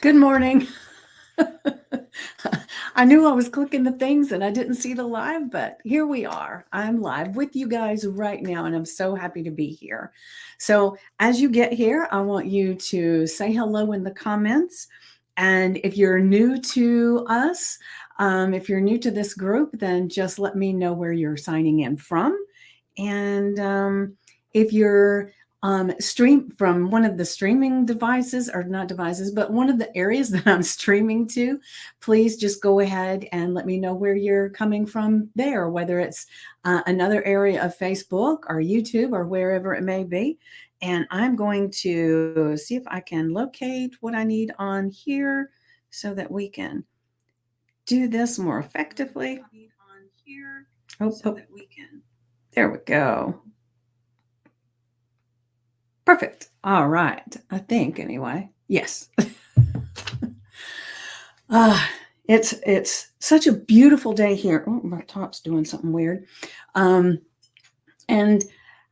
Good morning. I knew I was clicking the things and I didn't see the live, but here we are. I'm live with you guys right now, and I'm so happy to be here. So, as you get here, I want you to say hello in the comments. And if you're new to us, if you're new to this group, then just let me know where you're signing in from. And if you're stream from one of the streaming devices, or not devices, but one of the areas that I'm streaming to, please just go ahead and let me know where you're coming from there, whether it's another area of Facebook or YouTube or wherever it may be. And I'm going to see if I can locate what I need on here so that we can do this more effectively. Oh, there we go. Perfect. All right. I think anyway. Yes. Ah, it's such a beautiful day here. Oh, my top's doing something weird. And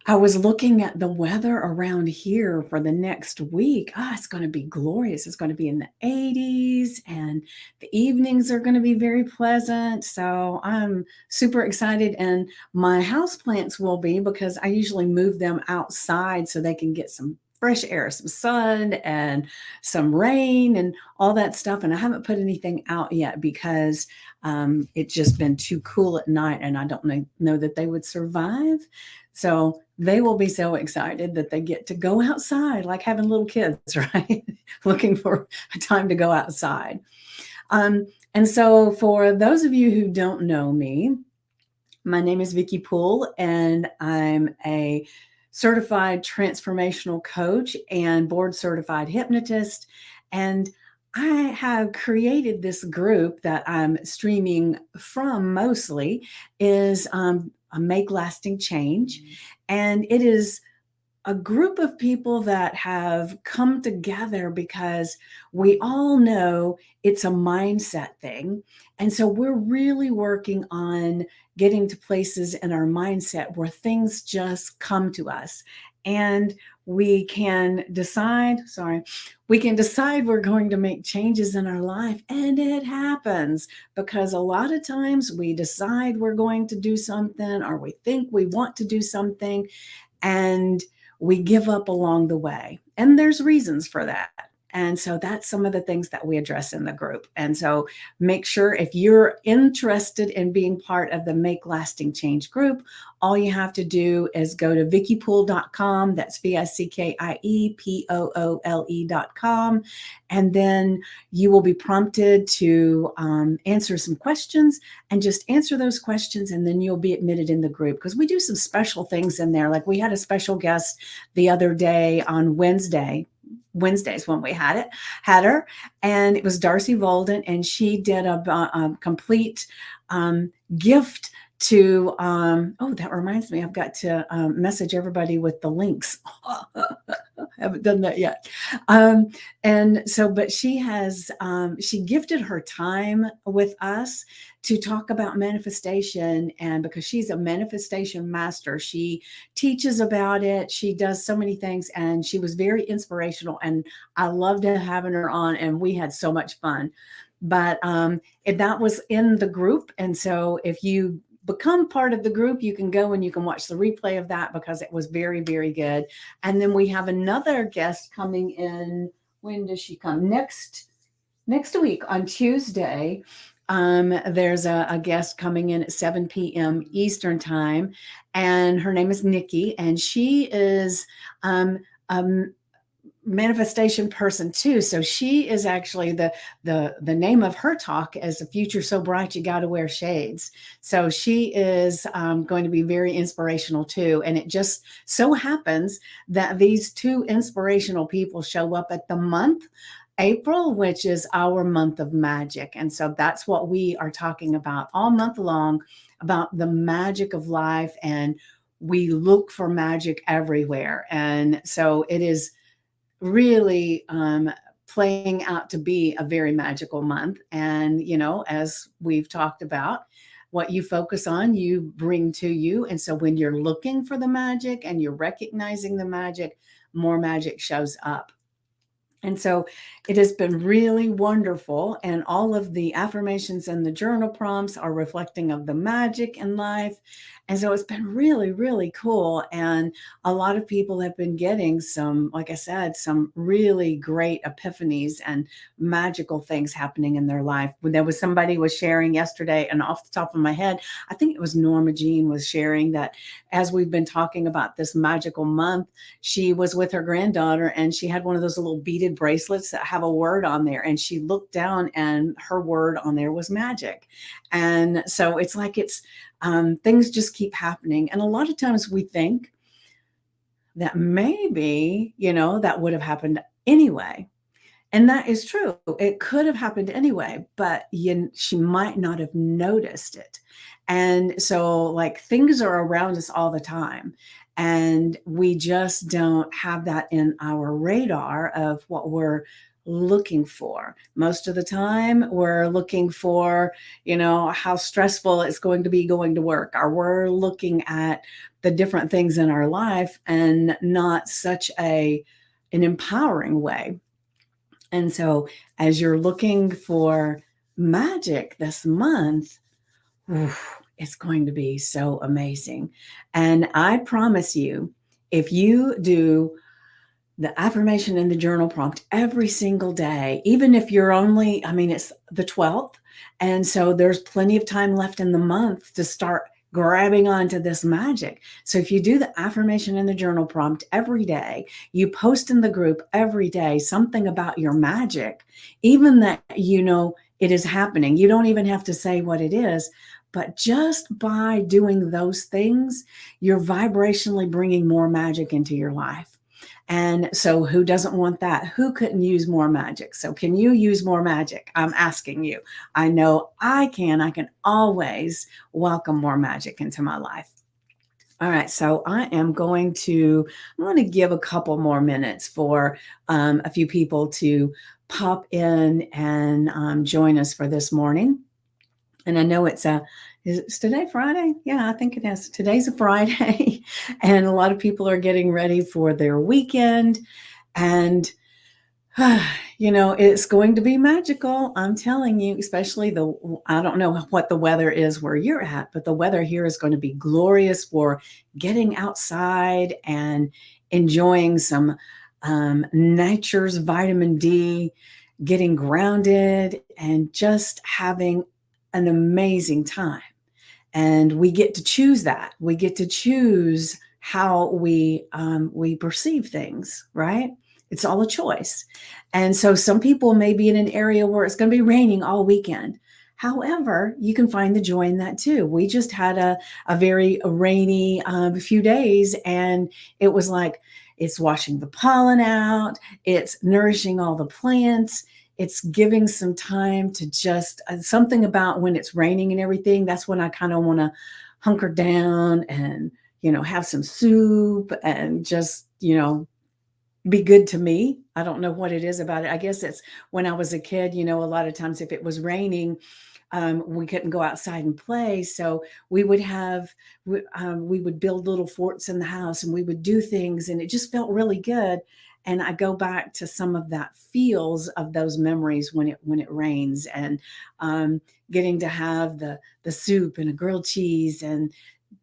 I was looking at the weather around here for the next week. It's going to be glorious. It's going to be in the 80s, and the evenings are going to be very pleasant. So I'm super excited. And my house plants will be, because I usually move them outside so they can get some fresh air, some sun, and some rain, and all that stuff. And I haven't put anything out yet because it's just been too cool at night, and I don't know that they would survive. So they will be so excited that they get to go outside, like having little kids, right? Looking for a time to go outside. And so, for those of you who don't know me, my name is Vicki Poole, and I'm a certified transformational coach and board certified hypnotist. And I have created this group that I'm streaming from mostly, is a Make Lasting Change. And it is a group of people that have come together because we all know it's a mindset thing. And so we're really working on getting to places in our mindset where things just come to us. And we can decide we're going to make changes in our life, and it happens, because a lot of times we decide we're going to do something, or we think we want to do something, and we give up along the way. And there's reasons for that. And so that's some of the things that we address in the group. And so make sure, if you're interested in being part of the Make Lasting Change group, all you have to do is go to VickiPoole.com. That's VICKIEPOOLE.com. And then you will be prompted to answer some questions, and just answer those questions. And then you'll be admitted in the group, because we do some special things in there. Like, we had a special guest the other day on Wednesdays when we had her, and it was Darcy Volden, and she did a complete gift to that reminds me, I've got to message everybody with the links. Haven't done that yet. And so, but she has she gifted her time with us to talk about manifestation. And because she's a manifestation master, she teaches about it, she does so many things, and she was very inspirational, and I loved having her on, and we had so much fun. But that was in the group. And so if you become part of the group, you can go and you can watch the replay of that, because it was very, very good. And then we have another guest coming in. When does she come? Next week on Tuesday. There's a guest coming in at 7 p.m. Eastern time, and her name is Nikki, and she is a manifestation person too. So she is actually the name of her talk is "The Future So Bright You Gotta Wear Shades." So she is going to be very inspirational too. And it just so happens that these two inspirational people show up at the month April, which is our month of magic. And so that's what we are talking about all month long, about the magic of life. And we look for magic everywhere. And so it is really playing out to be a very magical month. And, as we've talked about, what you focus on, you bring to you. And so when you're looking for the magic and you're recognizing the magic, more magic shows up. And so it has been really wonderful. And all of the affirmations and the journal prompts are reflecting of the magic in life. And so it's been really, really cool. And a lot of people have been getting some, like I said, some really great epiphanies and magical things happening in their life. When there was somebody was sharing yesterday, and off the top of my head, I think it was Norma Jean was sharing that as we've been talking about this magical month, she was with her granddaughter and she had one of those little beaded bracelets that have a word on there. And she looked down and her word on there was magic. And so it's like things just keep happening. And a lot of times we think that maybe, that would have happened anyway. And that is true. It could have happened anyway, but she might not have noticed it. And so, like, things are around us all the time. And we just don't have that in our radar of what we're looking for. Most of the time, we're looking for, how stressful it's going to be going to work, or we're looking at the different things in our life and not such an empowering way. And so, as you're looking for magic this month, it's going to be so amazing. And I promise you, if you do the affirmation and the journal prompt every single day, even if you're only, it's the 12th. And so there's plenty of time left in the month to start grabbing onto this magic. So if you do the affirmation and the journal prompt every day, you post in the group every day something about your magic, even that it is happening. You don't even have to say what it is, but just by doing those things, you're vibrationally bringing more magic into your life. And so who doesn't want that? Who couldn't use more magic? So can you use more magic? I'm asking you. I know I can. I can always welcome more magic into my life. All right, so I'm going to give a couple more minutes for a few people to pop in and join us for this morning. And I know is today Friday? Yeah, I think it is. Today's a Friday. And a lot of people are getting ready for their weekend. And, it's going to be magical. I'm telling you, especially I don't know what the weather is where you're at, but the weather here is going to be glorious for getting outside and enjoying some nature's vitamin D, getting grounded, and just having an amazing time. And we get to choose that. We get to choose how we perceive things, right? It's all a choice. And so some people may be in an area where it's going to be raining all weekend. However, you can find the joy in that too. We just had a very rainy few days, and it was like it's washing the pollen out, it's nourishing all the plants, it's giving some time to just something about when it's raining and everything. That's when I kind of want to hunker down and, have some soup and just, be good to me. I don't know what it is about it. I guess it's when I was a kid, a lot of times if it was raining, we couldn't go outside and play. So we would we would build little forts in the house and we would do things, and it just felt really good. And I go back to some of that feels of those memories when it rains, and getting to have the soup and a grilled cheese, and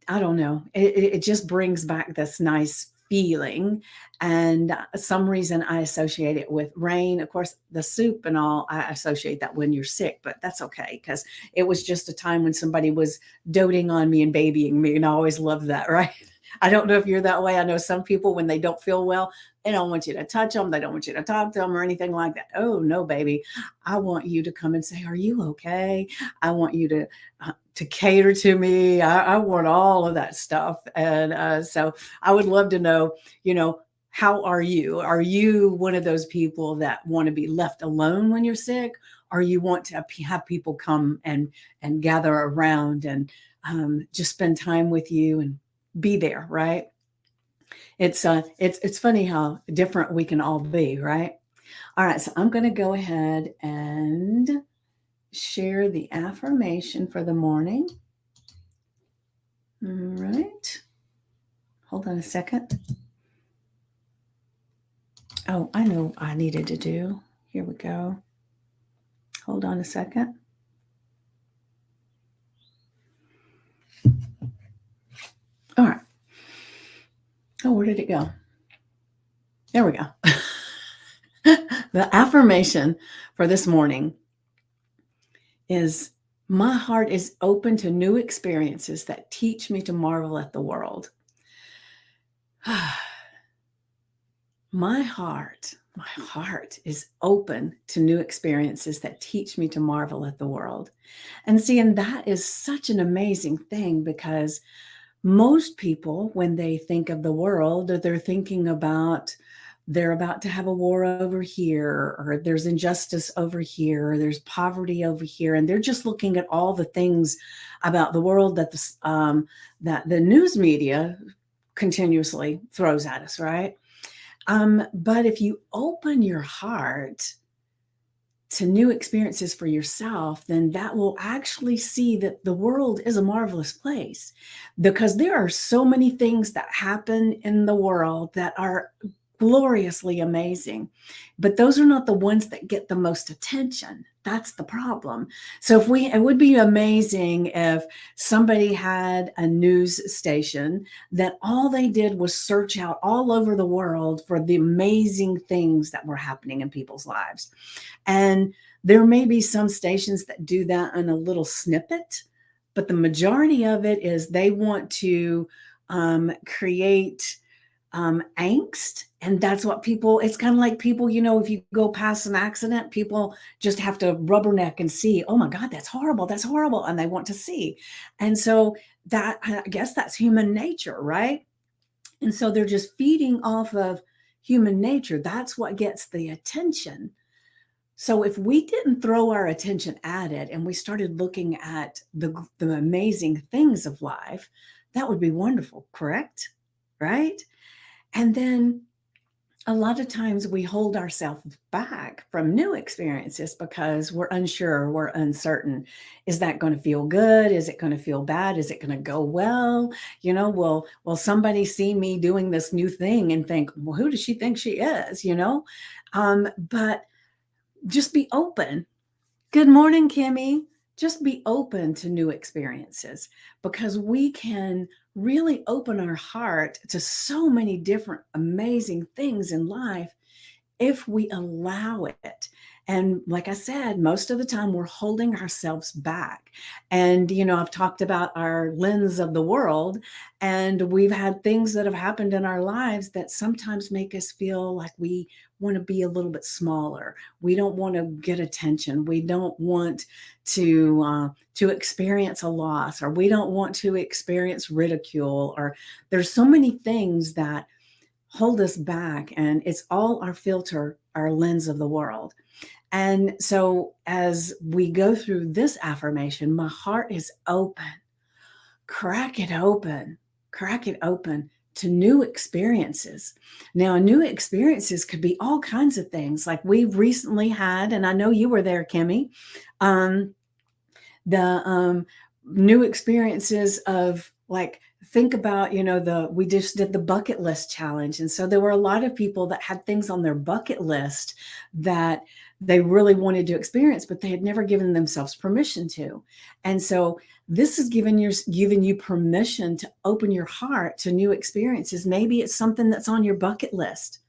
I don't know, it just brings back this nice feeling. And some reason I associate it with rain. Of course, the soup and all, I associate that when you're sick, but that's okay because it was just a time when somebody was doting on me and babying me, and I always loved that, right? I don't know if you're that way. I know some people, when they don't feel well, they don't want you to touch them. They don't want you to talk to them or anything like that. Oh, no, baby. I want you to come and say, "Are you okay?" I want you to cater to me. I want all of that stuff. And so I would love to know, how are you? Are you one of those people that want to be left alone when you're sick? Or you want to have people come and gather around and just spend time with you and be there, right? It's funny how different we can all be, right? All right, so I'm going to go ahead and share the affirmation for the morning. All right. Hold on a second. Oh, I know I needed to do. Here we go. Hold on a second. All right. Oh, where did it go? There we go. The affirmation for this morning is my heart is open to new experiences that teach me to marvel at the world. My heart is open to new experiences that teach me to marvel at the world. And see, and that is such an amazing thing because most people, when they think of the world, they're thinking about they're about to have a war over here, or there's injustice over here, or there's poverty over here, and they're just looking at all the things about the world that the news media continuously throws at us, right? But if you open your heart to new experiences for yourself, then that will actually see that the world is a marvelous place because there are so many things that happen in the world that are gloriously amazing. But those are not the ones that get the most attention. That's the problem. So it would be amazing if somebody had a news station that all they did was search out all over the world for the amazing things that were happening in people's lives. And there may be some stations that do that in a little snippet, but the majority of it is they want to create angst. And that's what people, it's kind of like people, if you go past an accident, people just have to rubberneck and see, oh my God, that's horrible. That's horrible. And they want to see. And so I guess that's human nature, right? And so they're just feeding off of human nature. That's what gets the attention. So if we didn't throw our attention at it and we started looking at the amazing things of life, that would be wonderful, correct? Right? And then a lot of times we hold ourselves back from new experiences because we're unsure, we're uncertain. Is that going to feel good? Is it going to feel bad? Is it going to go well? Will somebody see me doing this new thing and think, well, who does she think she is? But just be open. Good morning, Kimmy. Just be open to new experiences because we can really open our heart to so many different amazing things in life if we allow it. And like I said, most of the time we're holding ourselves back. And, I've talked about our lens of the world, and we've had things that have happened in our lives that sometimes make us feel like we want to be a little bit smaller. We don't want to get attention. We don't want to experience a loss, or we don't want to experience ridicule, or there's so many things that hold us back, and it's all our filter, our lens of the world. And so as we go through this affirmation, my heart is open. Crack it open. Crack it open to new experiences. Now, new experiences could be all kinds of things. Like we've recently had, and I know you were there, Kimmy, um, the new experiences of, like, think about, we just did the bucket list challenge, and so there were a lot of people that had things on their bucket list that they really wanted to experience, but they had never given themselves permission to. And so this is giving you permission to open your heart to new experiences. Maybe it's something that's on your bucket list.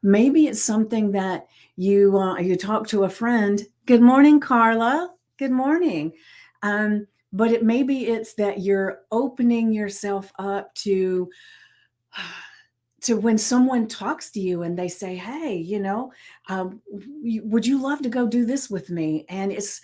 Maybe it's something that you talk to a friend. Good morning, Carla. Good morning. But maybe it's that you're opening yourself up to when someone talks to you and they say, hey, would you love to go do this with me? And it's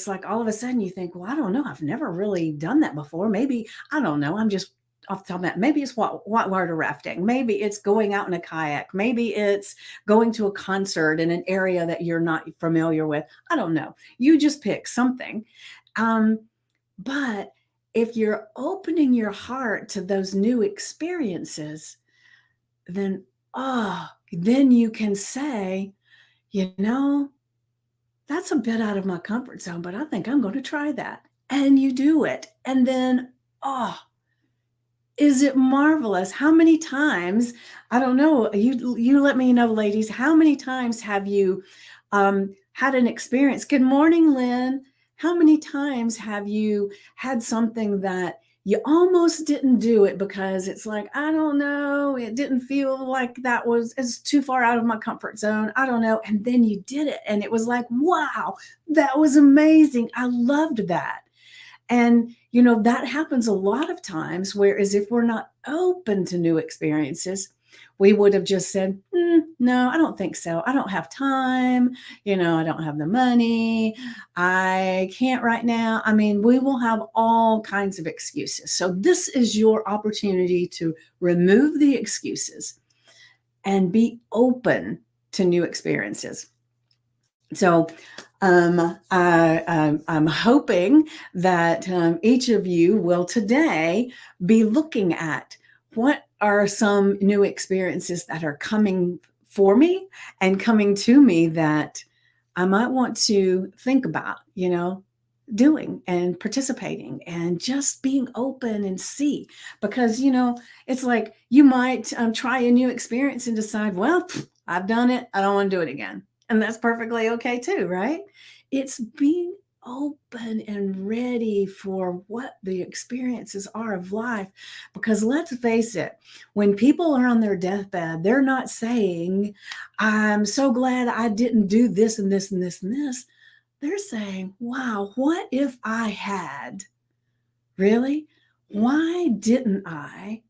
like all of a sudden you think, well, I don't know, I've never really done that before. Maybe, I don't know, I'm just off the top of that. Maybe it's whitewater rafting. Maybe it's going out in a kayak. Maybe it's going to a concert in an area that you're not familiar with. I don't know. You just pick something. But if you're opening your heart to those new experiences, then then you can say, you know, that's a bit out of my comfort zone, but I think I'm going to try that. And you do it. And then, oh, Is it marvelous? How many times, I don't know, you let me know, ladies, how many times have you had an experience? Good morning, Lynn. How many times have you had something that you almost didn't do it because it's like, I don't know, it didn't feel like that was, it's too far out of my comfort zone. I don't know. And then you did it and it was like, wow, that was amazing. I loved that. And, that happens a lot of times, whereas if we're not open to new experiences, we would have just said, no, I don't think so. I don't have time. I don't have the money. I can't right now. I mean, we will have all kinds of excuses. So, this is your opportunity to remove the excuses and be open to new experiences. So I'm hoping that each of you will today be looking at what are some new experiences that are coming for me and coming to me that I might want to think about, doing and participating and just being open and see. Because, it's like you might try a new experience and decide, well, I've done it. I don't want to do it again. And that's perfectly okay too, right? It's being open and ready for what the experiences are of life. Because let's face it, when people are on their deathbed, they're not saying, I'm so glad I didn't do this and this and this and this. They're saying, wow, what if I had? Really? Why didn't I?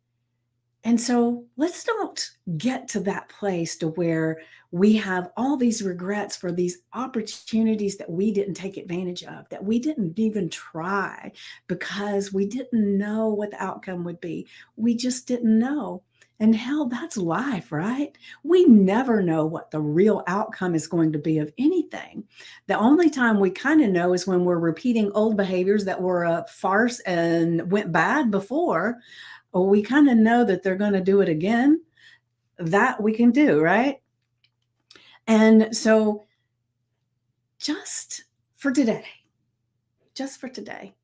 And so let's not get to that place to where we have all these regrets for these opportunities that we didn't take advantage of, that we didn't even try because we didn't know what the outcome would be. We just didn't know. And hell, that's life, right? We never know what the real outcome is going to be of anything. The only time we kind of know is when we're repeating old behaviors that were a farce and went bad before. Or we kind of know that they're going to do it again. That we can do, right? And so just for today, just for today,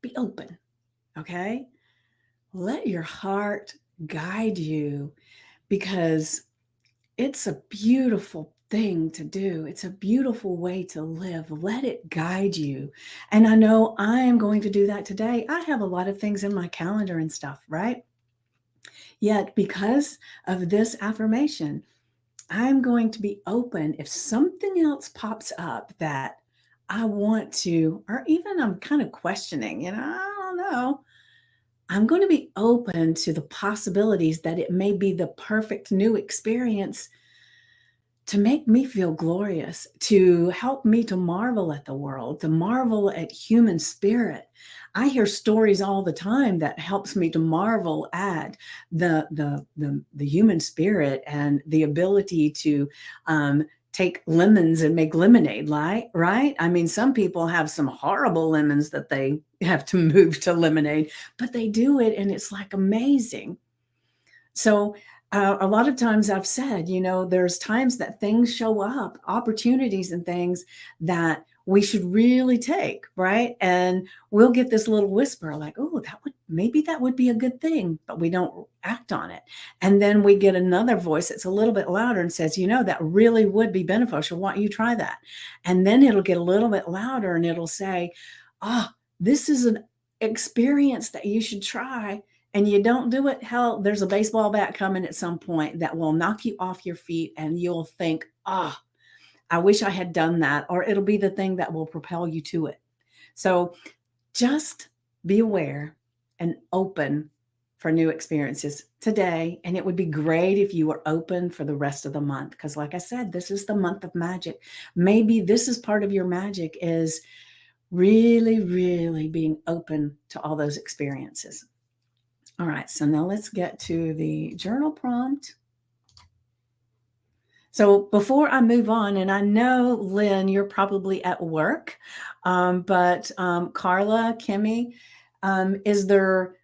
be open, okay? Let your heart guide you because it's a beautiful thing to do. It's a beautiful way to live. Let it guide you. And I know I am going to do that today. I have a lot of things in my calendar and stuff, right? Yet, because of this affirmation, I'm going to be open if something else pops up that I want to, or even I'm kind of questioning, I don't know. I'm going to be open to the possibilities that it may be the perfect new experience to make me feel glorious, to help me to marvel at the world, to marvel at human spirit. I hear stories all the time that helps me to marvel at the human spirit and the ability to take lemons and make lemonade, like, right? I mean, some people have some horrible lemons that they have to move to lemonade, but they do it and it's like amazing. So, a lot of times I've said, there's times that things show up, opportunities and things that we should really take, right? And we'll get this little whisper like, oh, maybe that would be a good thing, but we don't act on it. And then we get another voice that's a little bit louder and says, that really would be beneficial. Why don't you try that? And then it'll get a little bit louder and it'll say, ah, this is an experience that you should try and you don't do it, hell, there's a baseball bat coming at some point that will knock you off your feet and you'll think, I wish I had done that, or it'll be the thing that will propel you to it. So just be aware and open for new experiences today. And it would be great if you were open for the rest of the month. Because like I said, this is the month of magic. Maybe this is part of your magic is really, really being open to all those experiences. All right, so now let's get to the journal prompt. So before I move on, and I know, Lynn, you're probably at work, but Carla, Kimmy, is there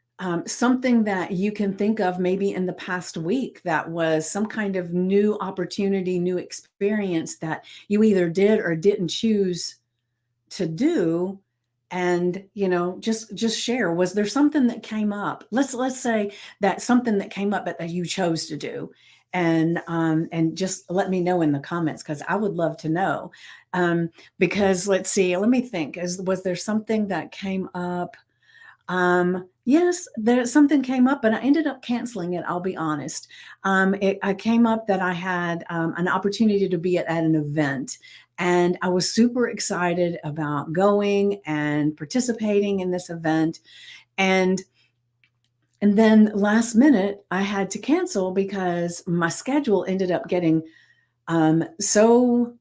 something that you can think of maybe in the past week that was some kind of new opportunity, new experience that you either did or didn't choose to do and just share. Was there something that came up? Let's say that something that came up that you chose to do, and just let me know in the comments, because I would love to know. Because let's see, let me think. Was there something that came up? Yes, there something came up, but I ended up canceling it. I'll be honest. I came up that I had an opportunity to be at an event, and I was super excited about going and participating in this event. And and then last minute, I had to cancel because my schedule ended up getting so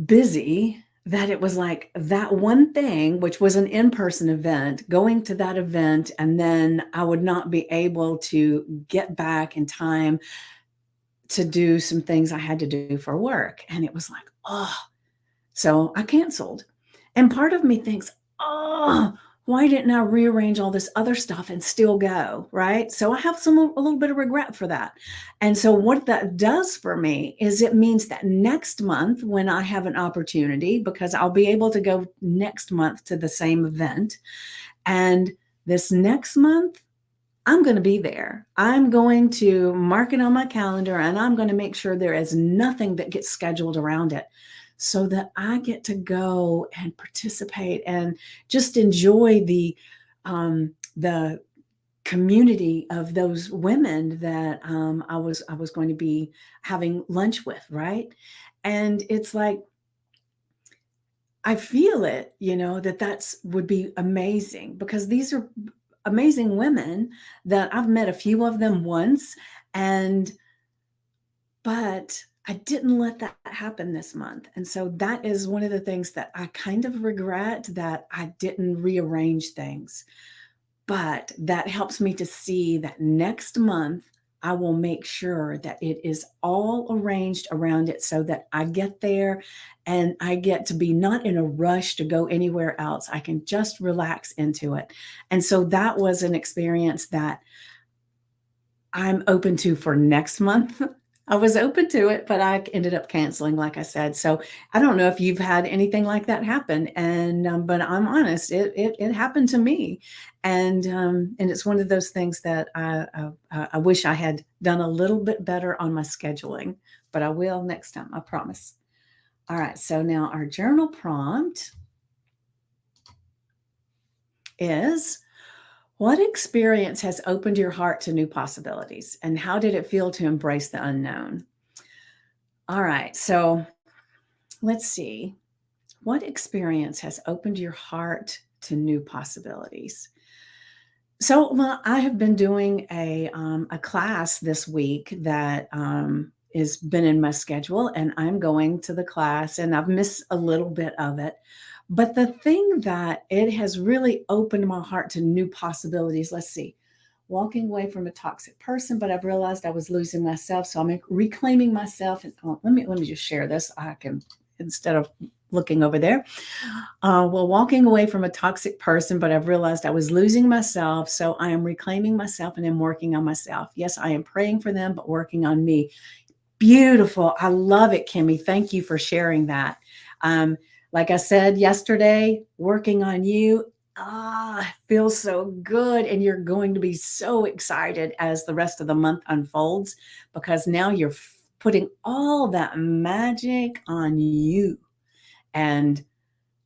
busy that it was like that one thing, which was an in-person event, going to that event, and then I would not be able to get back in time to do some things I had to do for work. And it was like, oh, so I canceled. And part of me thinks, oh, why didn't I rearrange all this other stuff and still go? Right. So I have a little bit of regret for that. And so what that does for me is it means that next month, when I have an opportunity, because I'll be able to go next month to the same event, and this next month, I'm going to be there. I'm going to mark it on my calendar, and I'm going to make sure there is nothing that gets scheduled around it, so that I get to go and participate and just enjoy the community of those women that I was going to be having lunch with, right? And it's like I feel it, that that's would be amazing, because these are amazing women that I've met a few of them once, and but I didn't let that happen this month. And so that is one of the things that I kind of regret, that I didn't rearrange things. But that helps me to see that next month I will make sure that it is all arranged around it, so that I get there and I get to be not in a rush to go anywhere else. I can just relax into it. And so that was an experience that I'm open to for next month. I was open to it, but I ended up canceling, like I said. So I don't know if you've had anything like that happen, and but I'm honest, it happened to me, and it's one of those things that I wish I had done a little bit better on my scheduling, but I will next time. I promise. All right. So now our journal prompt is: what experience has opened your heart to new possibilities, and how did it feel to embrace the unknown? All right, so let's see. What experience has opened your heart to new possibilities? So, well, I have been doing a class this week that is been in my schedule, and I'm going to the class, and I've missed a little bit of it. But the thing that it has really opened my heart to new possibilities. Let's see. Walking away from a toxic person, but I've realized I was losing myself, so I'm reclaiming myself. And let me just share this. I can, instead of looking over there. Well, walking away from a toxic person, but I've realized I was losing myself. So I am reclaiming myself and I'm working on myself. Yes, I am praying for them, but working on me. Beautiful. I love it, Kimmy. Thank you for sharing that. Like I said yesterday, working on you. Feels so good. And you're going to be so excited as the rest of the month unfolds, because now you're putting all that magic on you. And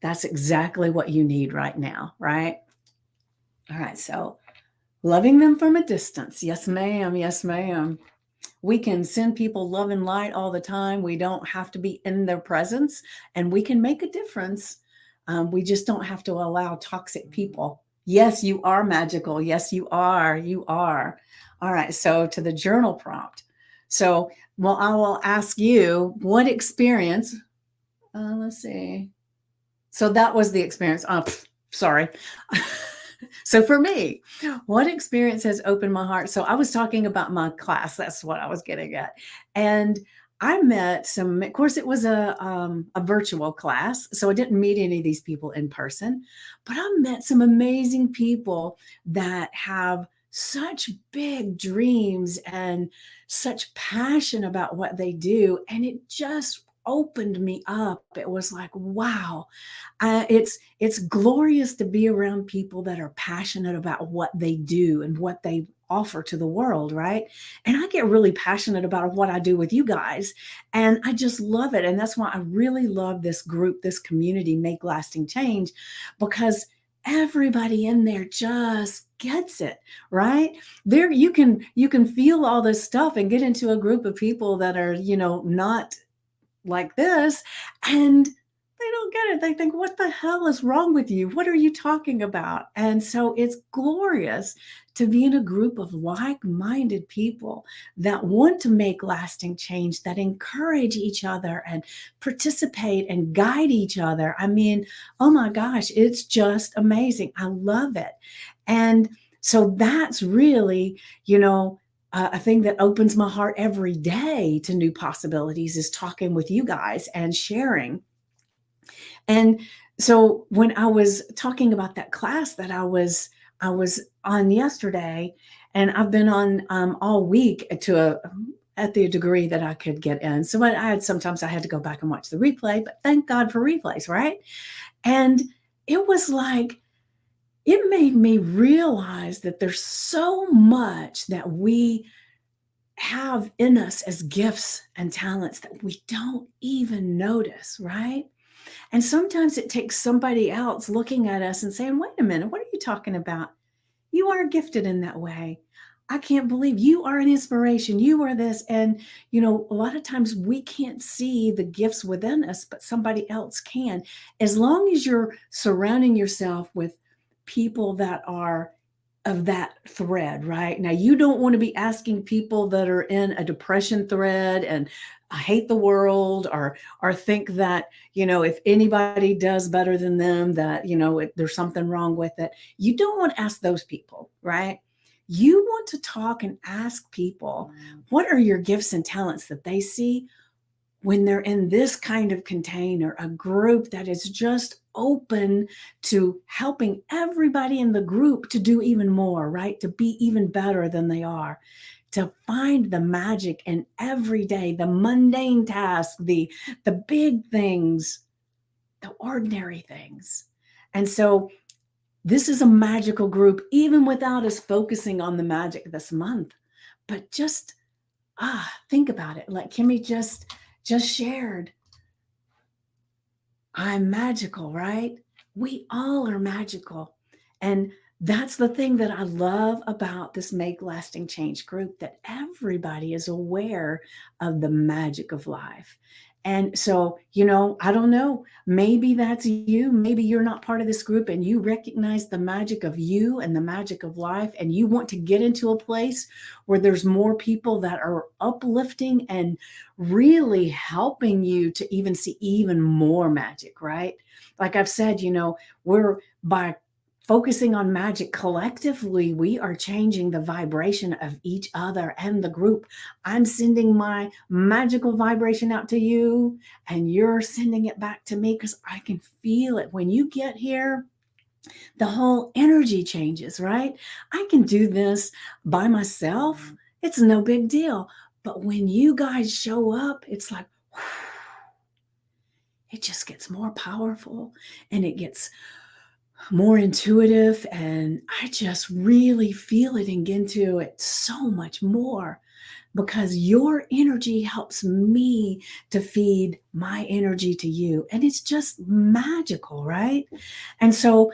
that's exactly what you need right now, right? All right. So loving them from a distance. Yes, ma'am. Yes, ma'am. We can send people love and light all the time. We don't have to be in their presence, and we can make a difference. We just don't have to allow toxic people. Yes, you are magical. Yes, you are. You are. All right. So to the journal prompt. So, well, I will ask you, what experience? Let's see. So that was the experience. Sorry. So for me, what experience has opened my heart? So I was talking about my class. That's what I was getting at. And I met some, of course, it was a virtual class. So I didn't meet any of these people in person, but I met some amazing people that have such big dreams and such passion about what they do. And it just opened me up. It was like, wow, it's glorious to be around people that are passionate about what they do and what they offer to the world, right? And I get really passionate about what I do with you guys, and I just love it. And that's why I really love this group, this community, Make Lasting Change, because everybody in there just gets it, right? There you can feel all this stuff and get into a group of people that are, not like this, and they don't get it. They think, what the hell is wrong with you? What are you talking about? And so it's glorious to be in a group of like-minded people that want to make lasting change, that encourage each other and participate and guide each other. I mean, oh my gosh, it's just amazing. I love it. And so that's really, a thing that opens my heart every day to new possibilities is talking with you guys and sharing. And so when I was talking about that class that I was on yesterday, and I've been on all week at the degree that I could get in. So I had sometimes I had to go back and watch the replay, but thank God for replays, right? And it was like it made me realize that there's so much that we have in us as gifts and talents that we don't even notice, right? And sometimes it takes somebody else looking at us and saying, wait a minute, what are you talking about? You are gifted in that way. I can't believe you are an inspiration. You are this. And, a lot of times we can't see the gifts within us, but somebody else can. As long as you're surrounding yourself with people that are of that thread, right? Now, you don't want to be asking people that are in a depression thread and hate the world or think that, if anybody does better than them, that, there's something wrong with it. You don't want to ask those people, right? You want to talk and ask people, what are your gifts and talents that they see when they're in this kind of container, a group that is just open to helping everybody in the group to do even more, right? To be even better than they are, to find the magic in every day, the mundane tasks, the big things, the ordinary things. And so this is a magical group, even without us focusing on the magic this month. But just think about it. Like Kimmy just shared, I'm magical, right? We all are magical. And that's the thing that I love about this Make Lasting Change group, that everybody is aware of the magic of life. And so, I don't know, maybe that's you. Maybe you're not part of this group and you recognize the magic of you and the magic of life, and you want to get into a place where there's more people that are uplifting and really helping you to even see even more magic, right? Like I've said, we're by focusing on magic collectively, we are changing the vibration of each other and the group. I'm sending my magical vibration out to you, and you're sending it back to me because I can feel it. When you get here, the whole energy changes, right? I can do this by myself, it's no big deal. But when you guys show up, it's like, it just gets more powerful and it gets more intuitive, and I just really feel it and get into it so much more because your energy helps me to feed my energy to you, and it's just magical, right? And so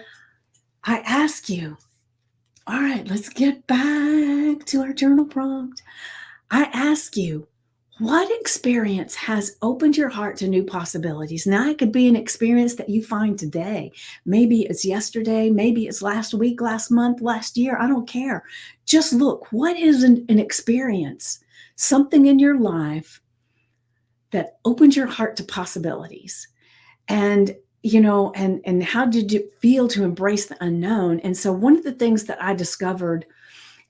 I ask you, all right, let's get back to our journal prompt. I ask you, what experience has opened your heart to new possibilities? Now, it could be an experience that you find today. Maybe it's yesterday. Maybe it's last week, last month, last year. I don't care. Just look, what is an experience? Something in your life that opens your heart to possibilities. And and how did you feel to embrace the unknown? And so one of the things that I discovered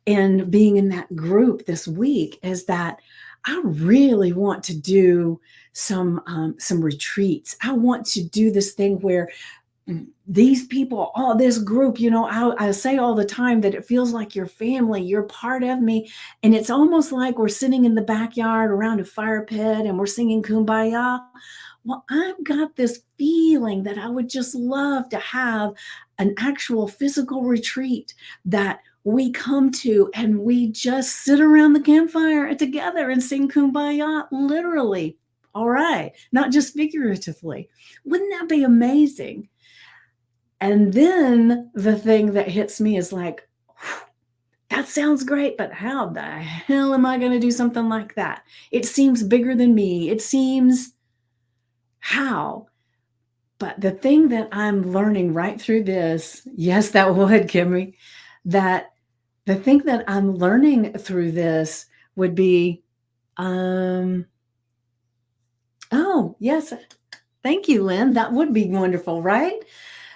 in being in that group this week is that I really want to do some retreats. I want to do this thing where these people, all this group, I say all the time that it feels like your family, you're part of me. And it's almost like we're sitting in the backyard around a fire pit and we're singing Kumbaya. Well, I've got this feeling that I would just love to have an actual physical retreat that we come to and we just sit around the campfire together and sing Kumbaya, literally. All right, not just figuratively. Wouldn't that be amazing? And then the thing that hits me is like, that sounds great, but how the hell am I going to do something like that? It seems bigger than me. It seems how? But the thing that I'm learning right through this, yes, that would, Kimmy, that the thing that I'm learning through this would be, oh, yes, thank you, Lynn. That would be wonderful, right?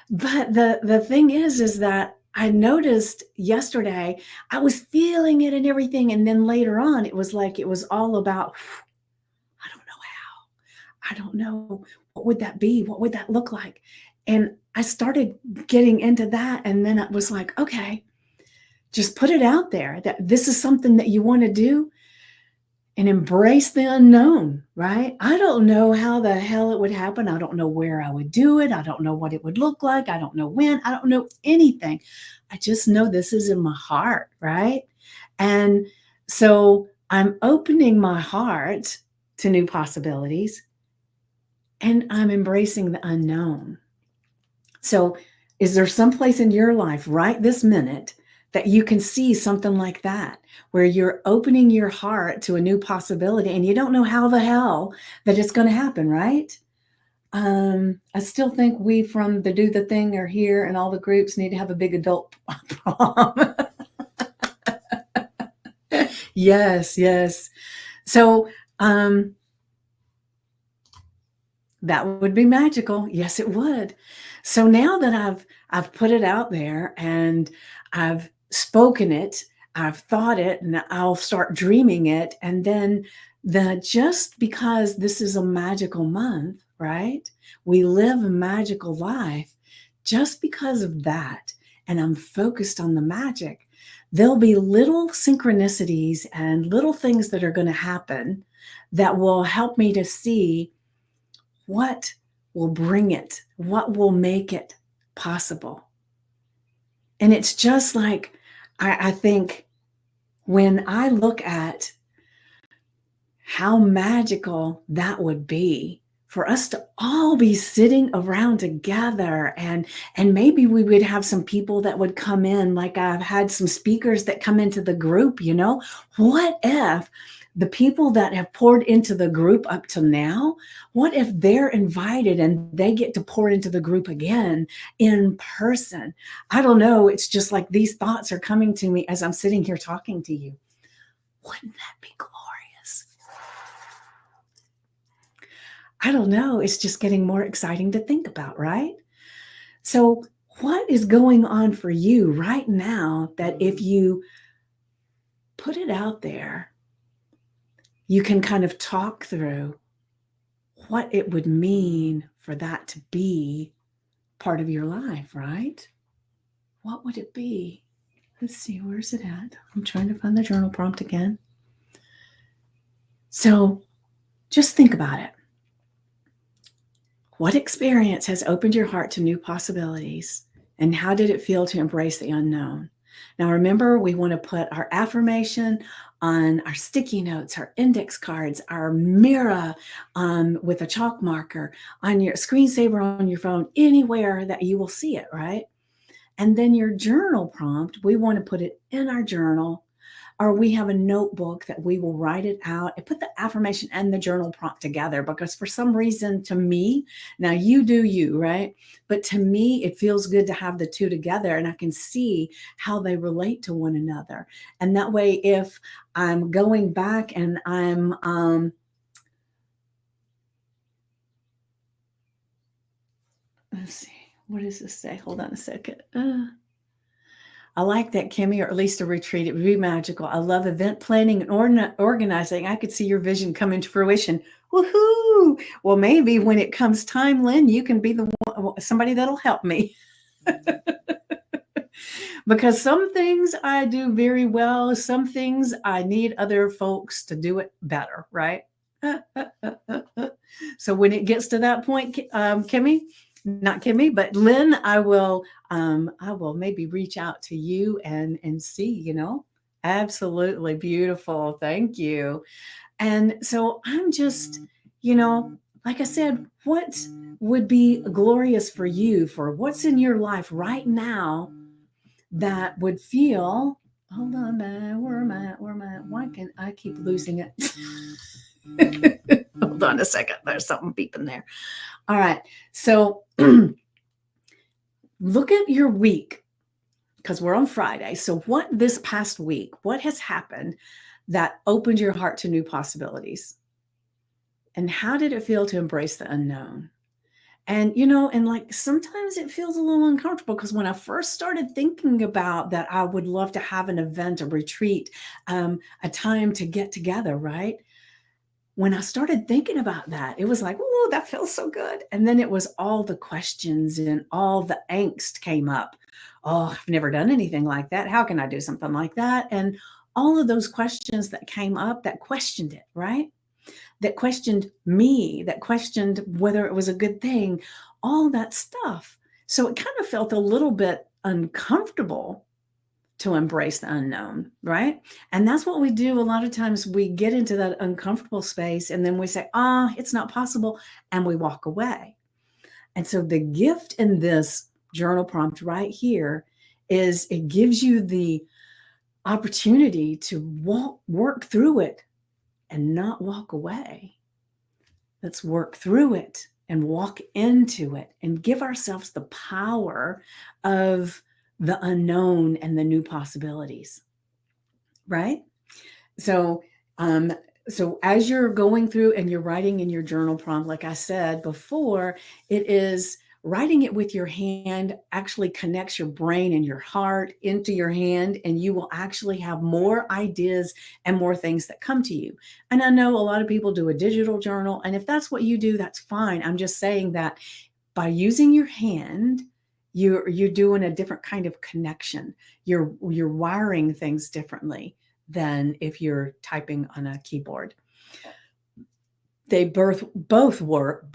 But the thing is that I noticed yesterday, I was feeling it and everything, and then later on, it was like it was all about, I don't know how. I don't know. What would that be? What would that look like? And I started getting into that, and then it was like, okay, just put it out there that this is something that you want to do and embrace the unknown, right? I don't know how the hell it would happen. I don't know where I would do it. I don't know what it would look like. I don't know when. I don't know anything. I just know this is in my heart, right? And so I'm opening my heart to new possibilities and I'm embracing the unknown. So, is there some place in your life right this minute that you can see something like that, where you're opening your heart to a new possibility and you don't know how the hell that it's going to happen, right? I still think we from the Do the Thing are here, and all the groups need to have a big adult prom. Yes, yes. So, that would be magical. Yes, it would. So now that I've put it out there and I've spoken it, I've thought it, and I'll start dreaming it. And then just because this is a magical month, right? We live a magical life just because of that. And I'm focused on the magic. There'll be little synchronicities and little things that are going to happen that will help me to see what will bring it, what will make it possible. And it's just like, I think when I look at how magical that would be for us to all be sitting around together, and maybe we would have some people that would come in, like I've had some speakers that come into the group. What if the people that have poured into the group up to now, what if they're invited and they get to pour into the group again in person? I don't know, it's just like these thoughts are coming to me as I'm sitting here talking to you. Wouldn't that be glorious? I don't know. It's just getting more exciting to think about, right? So, what is going on for you right now that if you put it out there, you can kind of talk through what it would mean for that to be part of your life, right? What would it be? Let's see, where's it at? I'm trying to find the journal prompt again. So, just think about it. What experience has opened your heart to new possibilities? And how did it feel to embrace the unknown? Now, remember, we want to put our affirmation on our sticky notes, our index cards, our mirror with a chalk marker, on your screensaver on your phone, anywhere that you will see it, right? And then your journal prompt, we want to put it in our journal, or we have a notebook that we will write it out and put the affirmation and the journal prompt together, because for some reason, to me, now you do you, right? But to me, it feels good to have the two together and I can see how they relate to one another. And that way, if I'm going back and I'm, let's see, what does this say? Hold on a second. I like that, Kimmy, or at least a retreat. It would be magical. I love event planning and organizing. I could see your vision come into fruition. Woohoo! Well, maybe when it comes time, Lynn, you can be the one, somebody that'll help me. Because some things I do very well, some things I need other folks to do it better, right? So when it gets to that point, Kimmy, not Kimmy, but Lynn, I will maybe reach out to you and see, Absolutely beautiful. Thank you. And so I'm just, like I said, what would be glorious for you, for what's in your life right now that would feel, hold on, man, where am I, why can I keep losing it? Hold on a second, there's something beeping there. All right, so look at your week, because we're on Friday. So what this past week, what has happened that opened your heart to new possibilities? And how did it feel to embrace the unknown? And, and like sometimes it feels a little uncomfortable, because when I first started thinking about that, I would love to have an event, a retreat, a time to get together, right? When I started thinking about that, it was like, oh, that feels so good. And then it was all the questions and all the angst came up. Oh, I've never done anything like that. How can I do something like that? And all of those questions that came up that questioned it, right? That questioned me, that questioned whether it was a good thing, all that stuff. So it kind of felt a little bit uncomfortable to embrace the unknown, right? And that's what we do. A lot of times we get into that uncomfortable space and then we say, it's not possible. And we walk away. And so the gift in this journal prompt right here is it gives you the opportunity to work through it and not walk away. Let's work through it and walk into it and give ourselves the power of the unknown and the new possibilities, right? So, so as you're going through and you're writing in your journal prompt, like I said before, it is writing it with your hand actually connects your brain and your heart into your hand, and you will actually have more ideas and more things that come to you. And I know a lot of people do a digital journal, and if that's what you do, that's fine. I'm just saying that by using your hand, you're doing a different kind of connection. You're wiring things differently than if you're typing on a keyboard. They both work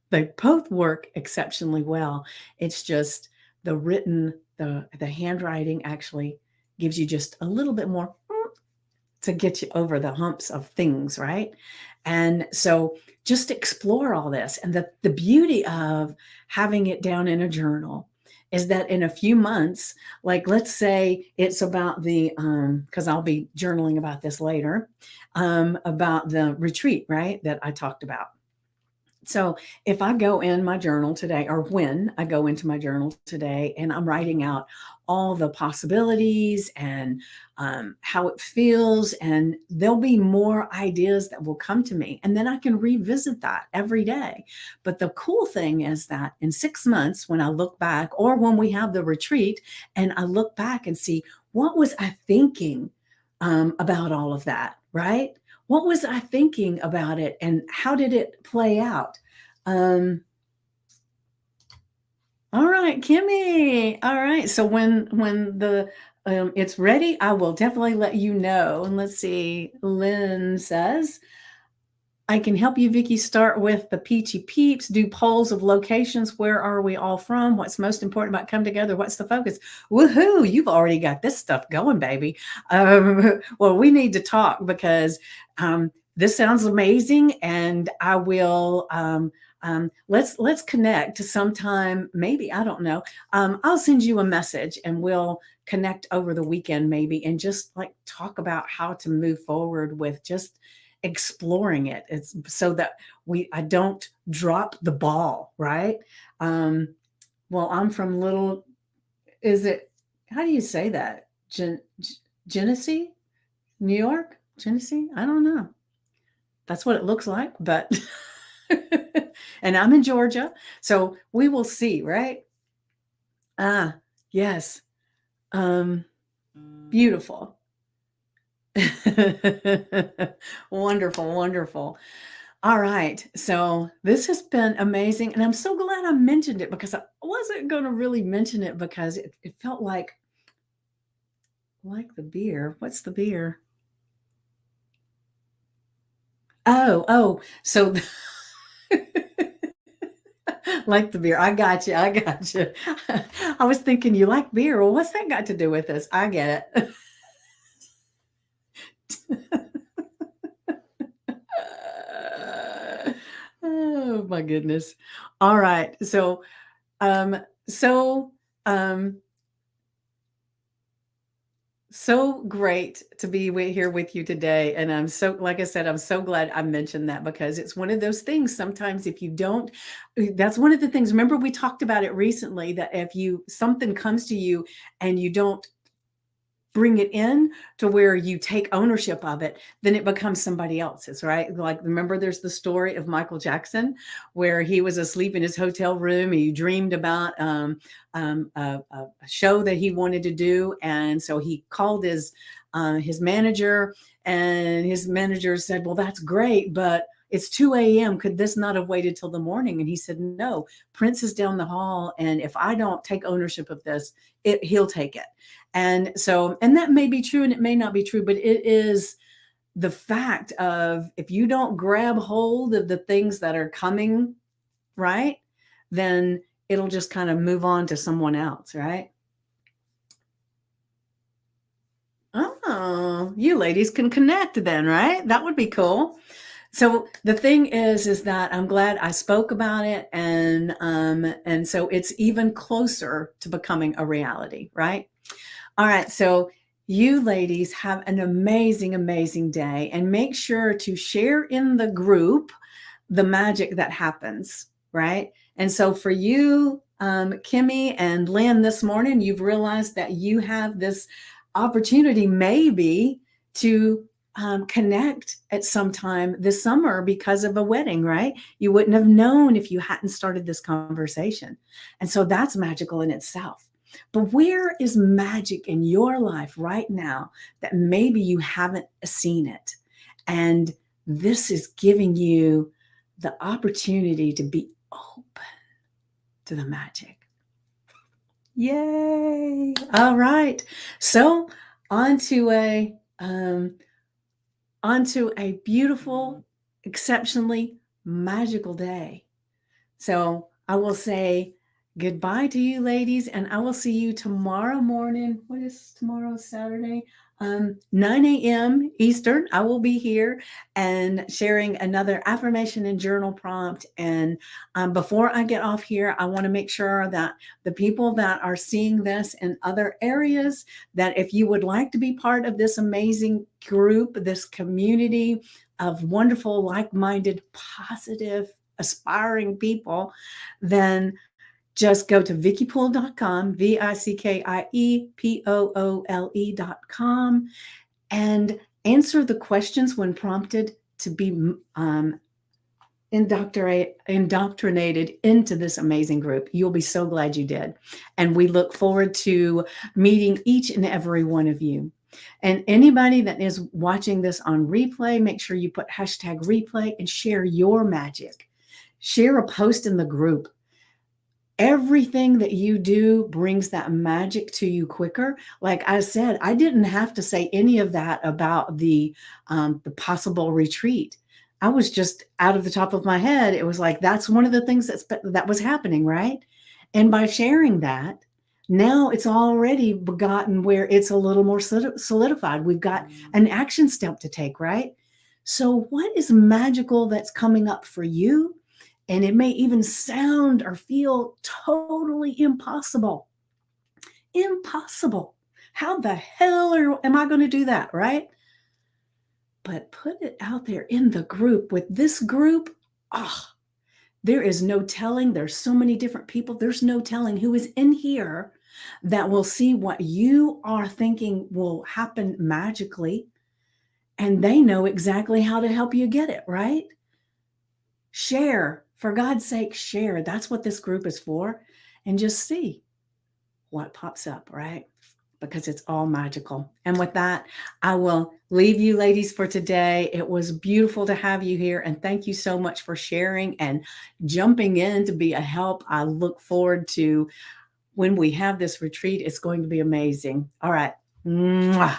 they both work exceptionally well. It's just the written, the handwriting actually gives you just a little bit more to get you over the humps of things, right? And so just explore all this. And the beauty of having it down in a journal is that in a few months, like let's say it's about the, because I'll be journaling about this later, about the retreat, right, that I talked about. So if I go in my journal today, or when I go into my journal today, and I'm writing out all the possibilities and how it feels, and there'll be more ideas that will come to me. And then I can revisit that every day. But the cool thing is that in 6 months, when I look back, or when we have the retreat, and I look back and see, what was I thinking about all of that, right? What was I thinking about it, and how did it play out? All right, Kimmy. All right. So when the it's ready, I will definitely let you know. And let's see. Lynn says, I can help you, Vicky, start with the Peachy Peeps, do polls of locations. Where are we all from? What's most important about come together? What's the focus? Woohoo, you've already got this stuff going, baby. Well, we need to talk, because this sounds amazing. And I will, let's connect sometime. Maybe, I don't know. I'll send you a message and we'll connect over the weekend maybe, and just like talk about how to move forward with just exploring it. It's so that I don't drop the ball, right? Well, I'm from is it, how do you say that? Genesee, New York, Genesee? I don't know. That's what it looks like, but and I'm in Georgia, so we will see, right? Ah, yes. Um, Beautiful. Wonderful, wonderful. All right. So this has been amazing. And I'm so glad I mentioned it because I wasn't going to really mention it because it felt like the beer. What's the beer? Oh, oh. So like the beer. I got you. I got you. I was thinking you like beer. Well, what's that got to do with this? I get it. Oh my goodness. All right. Um, so, um, so great to be here with you today. And I'm so, like I said, I'm so glad I mentioned that because it's one of those things. Sometimes if you don't, that's one of the things. Remember, we talked about it recently that if something comes to you and you don't bring it in to where you take ownership of it, then it becomes somebody else's, right? Like, remember, there's the story of Michael Jackson where he was asleep in his hotel room. He dreamed about a show that he wanted to do. And so he called his manager, and his manager said, well, that's great, but it's 2 a.m. Could this not have waited till the morning? And he said, no, Prince is down the hall. And if I don't take ownership of this, he'll take it. And so, and that may be true and it may not be true, but it is the fact of if you don't grab hold of the things that are coming, right, then it'll just kind of move on to someone else, right? Oh, you ladies can connect then, right? That would be cool. So the thing is that I'm glad I spoke about it, and so it's even closer to becoming a reality, right? All right. So you ladies have an amazing, amazing day, and make sure to share in the group the magic that happens, right? And so for you, Kimmy and Lynn, this morning, you've realized that you have this opportunity maybe to connect at some time this summer because of a wedding, right? You wouldn't have known if you hadn't started this conversation. And so that's magical in itself. But where is magic in your life right now that maybe you haven't seen it? And this is giving you the opportunity to be open to the magic. Yay. All right. So on to a beautiful, exceptionally magical day. So I will say goodbye to you, ladies, and I will see you tomorrow morning. What is tomorrow? Saturday, 9 a.m. Eastern. I will be here and sharing another affirmation and journal prompt. And before I get off here, I want to make sure that the people that are seeing this in other areas, that if you would like to be part of this amazing group, this community of wonderful, like-minded, positive, aspiring people, then just go to vickypoole.com, VICKIEPOOLE.com, and answer the questions when prompted to be indoctrinated into this amazing group. You'll be so glad you did. And we look forward to meeting each and every one of you. And anybody that is watching this on replay, make sure you put hashtag replay and share your magic. Share a post in the group. Everything that you do brings that magic to you quicker. Like I said, I didn't have to say any of that about the possible retreat. I was just out of the top of my head. It was like that's one of the things that was happening, right? And by sharing that, now it's already begotten where it's a little more solidified. We've got an action step to take, right? So, what is magical that's coming up for you? And it may even sound or feel totally impossible. Impossible. How the hell am I going to do that, right? But put it out there in the group. With this group, there is no telling. There's so many different people. There's no telling who is in here that will see what you are thinking will happen magically. And they know exactly how to help you get it, right? Share. For God's sake, share. That's what this group is for. And just see what pops up, right? because it's all magical. And with that, I will leave you ladies for today. It was beautiful to have you here. And thank you so much for sharing and jumping in to be a help. I look forward to when we have this retreat. It's going to be amazing. All right. Mwah.